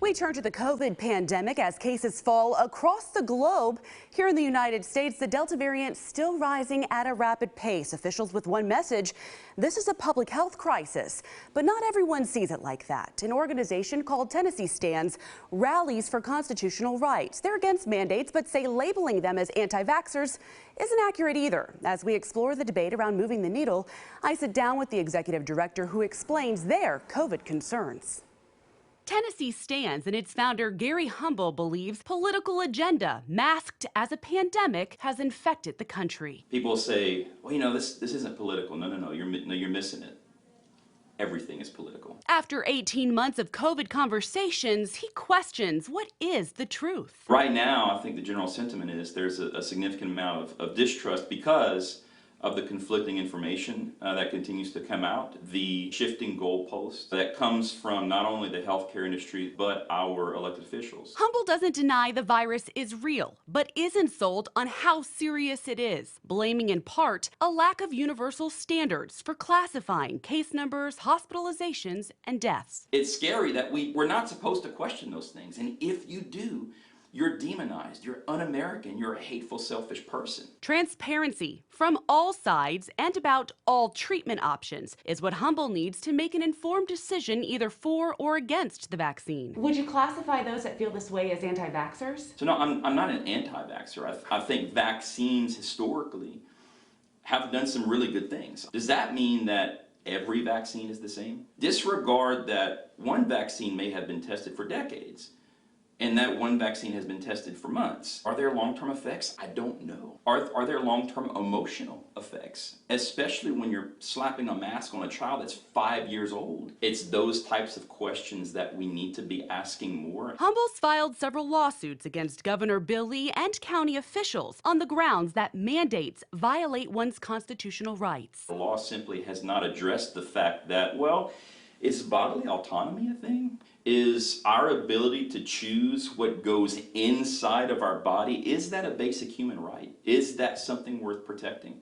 We turn to the COVID pandemic as cases fall across the globe. Here in the United States, the Delta variant still rising at a rapid pace. Officials with one message: this is a public health crisis. But not everyone sees it like that. An organization called Tennessee Stands rallies for constitutional rights. They're against mandates, but say labeling them as anti-vaxxers isn't accurate either. As we explore the debate around moving the needle, I sit down with the executive director who explains their COVID concerns. Tennessee Stands and its founder Gary Humble believes political agenda masked as a pandemic has infected the country. People say, well, this isn't political. No, you're missing it. Everything is political. After 18 months of COVID conversations, he questions what is the truth. Right now, I think the general sentiment is there's a significant amount of distrust because of the conflicting information that continues to come out, the shifting goalposts that comes from not only the healthcare industry, but our elected officials. Humble doesn't deny the virus is real, but isn't sold on how serious it is, blaming in part a lack of universal standards for classifying case numbers, hospitalizations, and deaths. It's scary that we're not supposed to question those things, and if you do, you're demonized, you're un-American, you're a hateful, selfish person. Transparency from all sides and about all treatment options is what Humble needs to make an informed decision either for or against the vaccine. Would you classify those that feel this way as anti-vaxxers? So no, I'm not an anti-vaxxer. I think vaccines historically have done some really good things. Does that mean that every vaccine is the same? Disregard that one vaccine may have been tested for decades, and that one vaccine has been tested for months. Are there long-term effects? I don't know. Are there long-term emotional effects? Especially when you're slapping a mask on a child that's 5 years old. It's those types of questions that we need to be asking more. Humble's filed several lawsuits against Governor Bill Lee and county officials on the grounds that mandates violate one's constitutional rights. The law simply has not addressed the fact that, well, is bodily autonomy a thing? Is our ability to choose what goes inside of our body, is that a basic human right? Is that something worth protecting?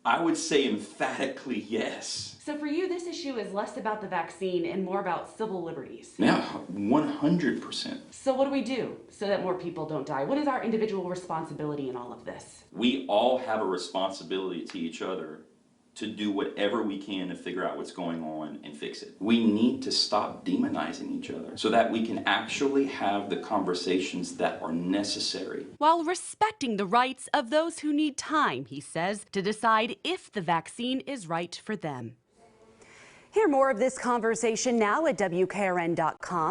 I would say emphatically yes. So for you, this issue is less about the vaccine and more about civil liberties? Yeah, 100%. So what do we do so that more people don't die? What is our individual responsibility in all of this? We all have a responsibility to each other to do whatever we can to figure out what's going on and fix it. We need to stop demonizing each other so that we can actually have the conversations that are necessary. While respecting the rights of those who need time, he says, to decide if the vaccine is right for them. Hear more of this conversation now at WKRN.com.